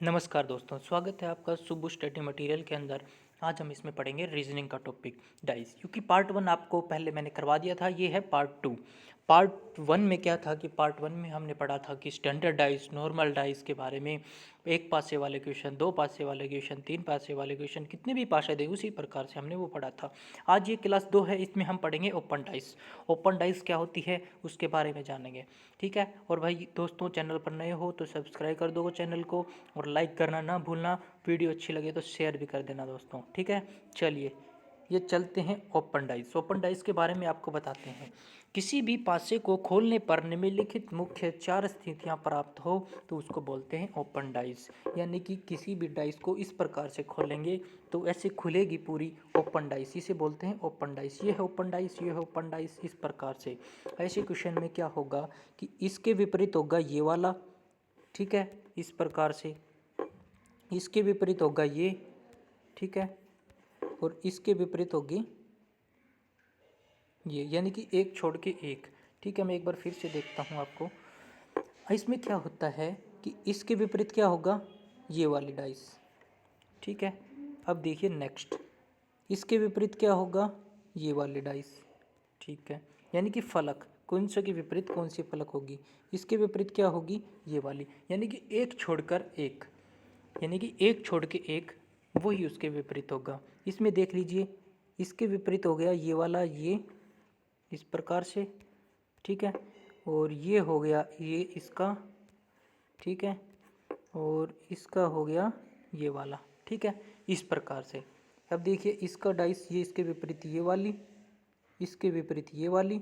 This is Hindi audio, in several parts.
नमस्कार दोस्तों, स्वागत है आपका सुबु स्टडी मटेरियल के अंदर। आज हम इसमें पढ़ेंगे रीजनिंग का टॉपिक डाइस, क्योंकि पार्ट वन आपको पहले मैंने करवा दिया था। ये है पार्ट टू। पार्ट वन में क्या था कि पार्ट वन में हमने पढ़ा था कि स्टैंडर्ड डाइस, नॉर्मल डाइस के बारे में, एक पासे वाले क्वेश्चन, दो पासे वाले क्वेश्चन, तीन पासे वाले क्वेश्चन, कितने भी पासे दे उसी प्रकार से हमने वो पढ़ा था। आज ये क्लास दो है, इसमें हम पढ़ेंगे ओपन डाइस। ओपन डाइस क्या होती है उसके बारे में जानेंगे, ठीक है। और भाई दोस्तों, चैनल पर नए हो तो सब्सक्राइब कर दो चैनल को और लाइक करना ना भूलना। वीडियो अच्छी लगे तो शेयर भी कर देना दोस्तों, ठीक है। चलिए ये चलते हैं ओपन डाइस। ओपन डाइस के बारे में आपको बताते हैं। किसी भी पासे को खोलने पर निम्नलिखित मुख्य चार स्थितियां प्राप्त हो तो उसको बोलते हैं ओपन डाइस। यानी कि किसी भी डाइस को इस प्रकार से खोलेंगे तो ऐसे खुलेगी पूरी ओपन डाइस, इसे बोलते हैं ओपन डाइस। ये है ओपन डाइस, ये है ओपन डाइस, इस प्रकार से। ऐसे क्वेश्चन में क्या होगा कि इसके विपरीत होगा ये वाला, ठीक है, इस प्रकार से। इसके विपरीत होगा ये, ठीक है, और इसके विपरीत होगी ये, यानी कि एक छोड़ के एक, ठीक है। मैं एक बार फिर से देखता हूँ आपको। इसमें क्या होता है कि इसके विपरीत क्या होगा, ये वाली डाइस, ठीक है। अब देखिए नेक्स्ट, इसके विपरीत क्या होगा, ये वाली डाइस, ठीक है। यानी कि फलक, कौन सा के विपरीत कौन सी फलक होगी, इसके विपरीत क्या होगी, ये वाली। यानी कि एक छोड़कर एक, यानी कि एक छोड़ के एक, वही उसके विपरीत होगा। इसमें देख लीजिए, इसके विपरीत हो गया ये वाला, ये इस प्रकार से, ठीक है। और ये हो गया ये इसका, ठीक है, और इसका हो गया ये वाला, ठीक है, इस प्रकार से। अब देखिए इसका डाइस, ये इसके विपरीत ये वाली, इसके विपरीत ये वाली,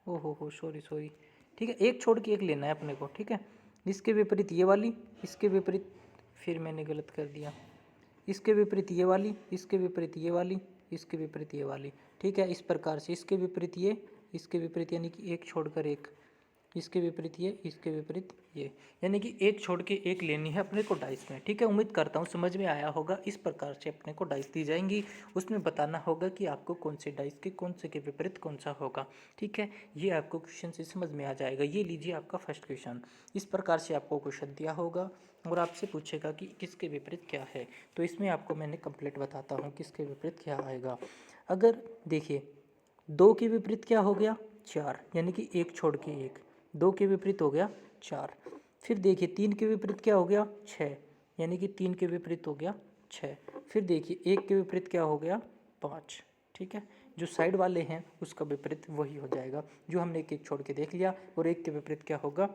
ओहो हो सॉरी सॉरी, ठीक है। एक छोड़ के एक लेना है अपने को, ठीक है। इसके विपरीत ये वाली, इसके विपरीत, फिर मैंने गलत कर दिया, इसके विपरीत ये वाली, इसके विपरीत ये वाली, इसके विपरीत ये वाली, ठीक है। इस प्रकार से इसके विपरीत ये, इसके विपरीत, यानी कि एक छोड़कर एक, इसके विपरीत ये, इसके विपरीत ये, यानी कि एक छोड़ के एक लेनी है अपने को डाइस में, ठीक है। उम्मीद करता हूँ समझ में आया होगा। इस प्रकार से अपने को डाइस दी जाएंगी, उसमें बताना होगा कि आपको कौन से डाइस के कौन से के विपरीत कौन सा होगा, ठीक है। ये आपको क्वेश्चन से समझ में आ जाएगा। ये लीजिए आपका फर्स्ट क्वेश्चन। इस प्रकार से आपको क्वेश्चन दिया होगा और आपसे पूछेगा कि किसके विपरीत क्या है, तो इसमें आपको मैंने कंप्लीट बताता हूँ किसके विपरीत क्या आएगा। अगर देखिए, दो के विपरीत क्या हो गया, चार, यानी कि एक छोड़ के एक, दो के विपरीत हो गया चार। फिर देखिए तीन के विपरीत क्या हो गया, छः, यानी कि तीन के विपरीत हो गया छः। फिर देखिए एक के विपरीत क्या हो गया, पाँच, ठीक है। जो साइड वाले हैं उसका विपरीत वही हो जाएगा जो हमने एक एक छोड़ के देख लिया। और एक के विपरीत क्या होगा,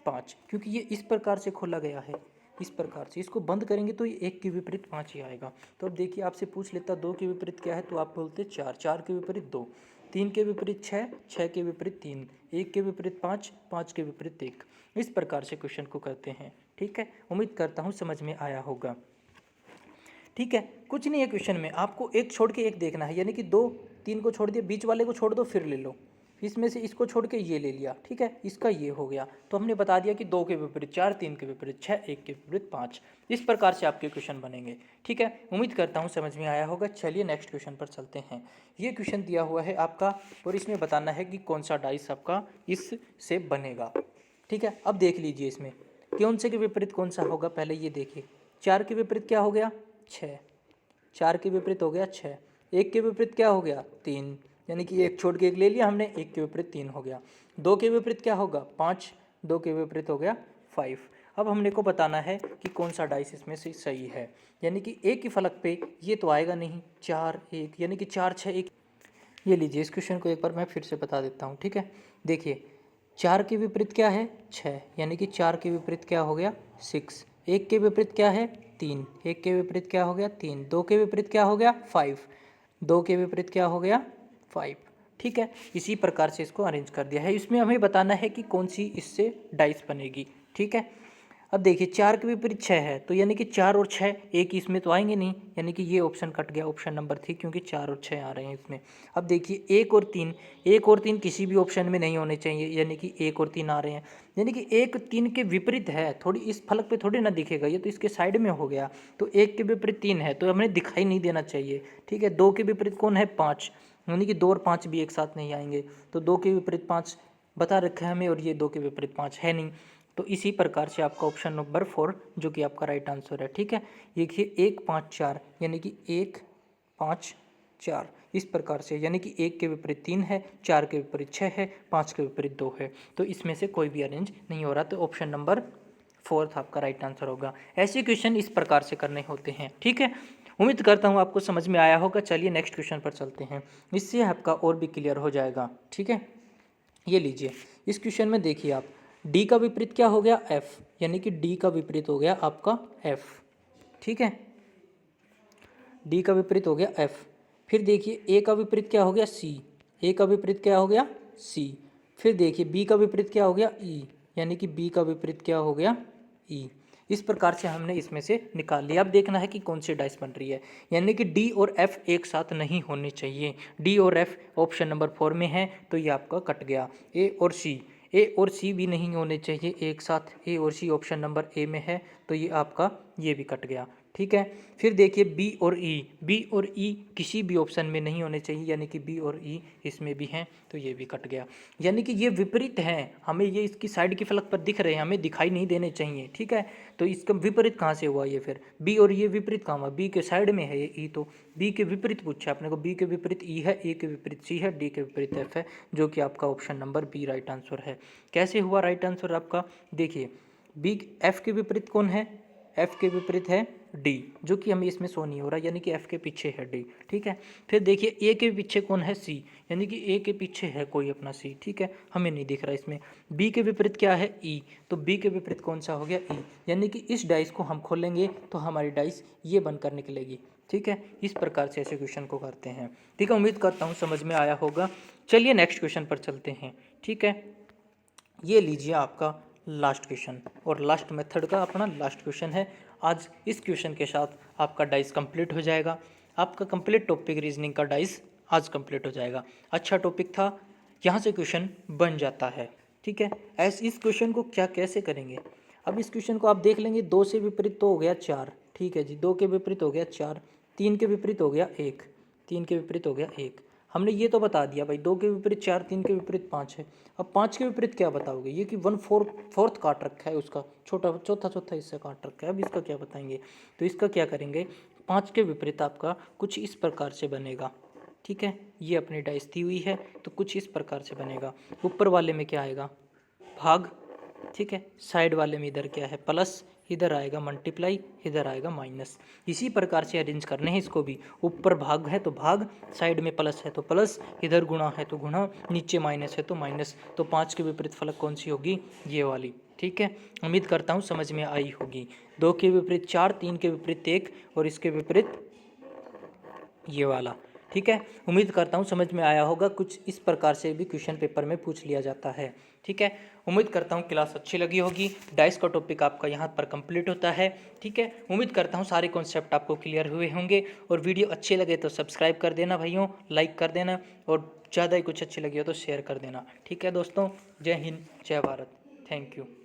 पाँच, क्योंकि ये इस प्रकार से खोला गया है, इस प्रकार से। इसको बंद करेंगे तो ये एक के विपरीत पाँच ही आएगा। तो अब देखिए आपसे पूछ लेता दो के विपरीत क्या है, तो आप बोलते चार, चार के विपरीत दो, तीन के विपरीत छः, छः के विपरीत तीन, एक के विपरीत पाँच, पाँच के विपरीत एक। इस प्रकार से क्वेश्चन को करते हैं, ठीक है। उम्मीद करता हूँ समझ में आया होगा, ठीक है। कुछ नहीं है क्वेश्चन में, आपको एक छोड़ के एक देखना है, यानी कि दो, तीन को छोड़ दिया, बीच वाले को छोड़ दो, फिर ले लो, इसमें से इसको छोड़ के ये ले लिया, ठीक है। इसका ये हो गया, तो हमने बता दिया कि दो के विपरीत चार, तीन के विपरीत छः, एक के विपरीत पाँच। इस प्रकार से आपके क्वेश्चन बनेंगे, ठीक है। उम्मीद करता हूँ समझ में आया होगा। चलिए नेक्स्ट क्वेश्चन पर चलते हैं। ये क्वेश्चन दिया हुआ है आपका और इसमें बताना है कि कौन सा डाइस आपका इससे बनेगा, ठीक है। अब देख लीजिए इसमें कौन से के विपरीत कौन सा होगा। पहले ये देखिए, चार के विपरीत क्या हो गया, छः, चार के विपरीत हो गया छः। एक के विपरीत क्या हो गया, तीन, यानी कि एक छोड़ के एक ले लिया हमने, एक के विपरीत तीन हो गया। दो के विपरीत क्या होगा, पाँच, दो के विपरीत हो गया फाइव। अब हमने को बताना है कि कौन सा डाइस इसमें से सही है, यानी कि एक ही फलक पे ये तो आएगा नहीं, चार एक, यानी कि चार छः एक। ये लीजिए इस क्वेश्चन को एक बार मैं फिर से बता देता हूँ, ठीक है। देखिए चार के विपरीत क्या है, छः, यानी कि चार के विपरीत क्या हो गया, सिक्स। एक के विपरीत क्या है, तीन, एक के विपरीत क्या हो गया, तीन। दो के विपरीत क्या हो गया, फाइव, दो के विपरीत क्या हो गया, फाइव, ठीक है। इसी प्रकार से इसको अरेंज कर दिया है। इसमें हमें बताना है कि कौन सी इससे डाइस बनेगी, ठीक है। अब देखिए चार के विपरीत छः है, तो यानी कि चार और छः एक इसमें तो आएंगे नहीं, यानी कि ये ऑप्शन कट गया, ऑप्शन नंबर थ्री, क्योंकि चार और छः आ रहे हैं इसमें। अब देखिए एक और तीन, एक और तीन किसी भी ऑप्शन में नहीं होने चाहिए, यानी कि एक और तीन आ रहे हैं, यानी कि एक तीन के विपरीत है। थोड़ी इस फलक पे थोड़ी ना दिखेगा, ये तो इसके साइड में हो गया। तो एक के विपरीत तीन है तो हमें दिखाई नहीं देना चाहिए, ठीक है। दो के विपरीत कौन है, पाँच, यानी कि दो और पाँच भी एक साथ नहीं आएंगे, तो दो के विपरीत पाँच बता रखा है हमें, और ये दो के विपरीत पाँच है नहीं। तो इसी प्रकार से आपका ऑप्शन नंबर 4 जो कि आपका राइट आंसर है। ठीक है, देखिए 1 5 4 यानी कि 1 5 4 इस प्रकार से, यानी कि 1 के विपरीत 3 है, 4 के विपरीत 6 है, 5 के विपरीत 2 है। तो इसमें से कोई भी अरेंज नहीं हो रहा, तो ऑप्शन नंबर 4 आपका राइट आंसर होगा। ऐसे क्वेश्चन इस प्रकार से करने होते हैं। ठीक है, उम्मीद करता हूँ आपको समझ में आया होगा। चलिए नेक्स्ट क्वेश्चन पर चलते हैं, इससे आपका और भी क्लियर हो जाएगा। ठीक है, ये लीजिए, इस क्वेश्चन में देखिए आप, डी का विपरीत क्या हो गया, एफ, यानी कि डी का विपरीत हो गया आपका एफ। ठीक है, डी का विपरीत हो गया एफ। फिर देखिए ए का विपरीत क्या हो गया, सी, ए का विपरीत क्या हो गया, सी। फिर देखिए बी का विपरीत क्या हो गया, ई, यानी कि बी का विपरीत क्या हो गया, ई। इस प्रकार से हमने इसमें से निकाल लिया। अब देखना है कि कौन सी डाइस बन रही है, यानी कि डी और एफ एक साथ नहीं होने चाहिए। डी और एफ ऑप्शन नंबर 4 में है, तो ये आपका कट गया। ए और सी, ए और सी भी नहीं होने चाहिए एक साथ, ए और सी ऑप्शन नंबर ए में है, तो ये आपका ये भी कट गया। ठीक है, फिर देखिए बी और ई, बी और ई किसी भी ऑप्शन में नहीं होने चाहिए, यानी कि बी और ई इसमें भी हैं, तो ये भी कट गया। यानी कि ये विपरीत हैं, हमें ये इसकी साइड की फलक पर दिख रहे हैं, हमें दिखाई नहीं देने चाहिए। ठीक है, तो इसका विपरीत कहाँ से हुआ, ये फिर बी और ये विपरीत कहाँ हुआ, बी के साइड में है ये ई, तो बी के विपरीत पूछा अपने को, बी के विपरीत ई है, ए के विपरीत सी है, डी के विपरीत एफ है, जो कि आपका option number B right answer है। कैसे हुआ राइट आंसर आपका, देखिए बी, एफ के विपरीत कौन है, एफ के विपरीत है डी, जो कि हमें इसमें शो नहीं हो रहा, यानी कि एफ के पीछे है डी। ठीक है, फिर देखिए ए के पीछे कौन है, सी, यानी कि ए के पीछे है कोई अपना सी। ठीक है, हमें नहीं दिख रहा इसमें। बी के विपरीत क्या है, ई, तो बी के विपरीत कौन सा हो गया, ई, यानी कि इस डाइस को हम खोलेंगे तो हमारी डाइस ये बनकर निकलेगी। ठीक है, इस प्रकार से ऐसे क्वेश्चन को करते हैं। ठीक है, उम्मीद करता हूँ समझ में आया होगा। चलिए नेक्स्ट क्वेश्चन पर चलते हैं। ठीक है, ये लीजिए आपका लास्ट क्वेश्चन, और लास्ट मेथड का अपना लास्ट क्वेश्चन है। आज इस क्वेश्चन के साथ आपका डाइस कंप्लीट हो जाएगा, आपका कंप्लीट टॉपिक रीजनिंग का डाइस आज कंप्लीट हो जाएगा। अच्छा टॉपिक था, यहाँ से क्वेश्चन बन जाता है। ठीक है, ऐसे इस क्वेश्चन को क्या कैसे करेंगे, अब इस क्वेश्चन को आप देख लेंगे, 2 से विपरीत तो हो गया 4। ठीक है जी, 2 के विपरीत हो गया 4, 3 के विपरीत हो गया 1, 3 के विपरीत हो गया 1। हमने ये तो बता दिया भाई, 2 के विपरीत 4, 3 के विपरीत 5 है। अब 5 के विपरीत क्या बताओगे, ये कि 1/4 काट रखा है उसका, चौथा हिस्सा काट रखा है। अब इसका क्या बताएंगे, तो इसका क्या करेंगे, 5 के विपरीत आपका कुछ इस प्रकार से बनेगा। ठीक है, ये अपनी डाइस दी हुई है, तो कुछ इस प्रकार से बनेगा। ऊपर वाले में क्या आएगा, भाग। ठीक है, साइड वाले में इधर क्या है, प्लस, इधर आएगा मल्टीप्लाई, इधर आएगा माइनस। इसी प्रकार से अरेंज करने हैं इसको भी। ऊपर भाग है तो भाग, साइड में प्लस है तो प्लस, इधर गुणा है तो गुणा, नीचे माइनस है तो माइनस। तो 5 के विपरीत फलक कौन सी होगी, ये वाली। ठीक है, उम्मीद करता हूँ समझ में आई होगी। 2 के विपरीत 4, 3 के विपरीत 1 और इसके विपरीत ये वाला। ठीक है, उम्मीद करता हूँ समझ में आया होगा। कुछ इस प्रकार से भी क्वेश्चन पेपर में पूछ लिया जाता है। ठीक है, उम्मीद करता हूँ क्लास अच्छी लगी होगी। डाइस का टॉपिक आपका यहाँ पर कंप्लीट होता है। ठीक है, उम्मीद करता हूँ सारे कॉन्सेप्ट आपको क्लियर हुए होंगे, और वीडियो अच्छे लगे तो सब्सक्राइब कर देना भाइयों, लाइक कर देना, और ज़्यादा ही कुछ अच्छी लगी हो तो शेयर कर देना। ठीक है दोस्तों, जय हिंद, जय भारत, थैंक यू।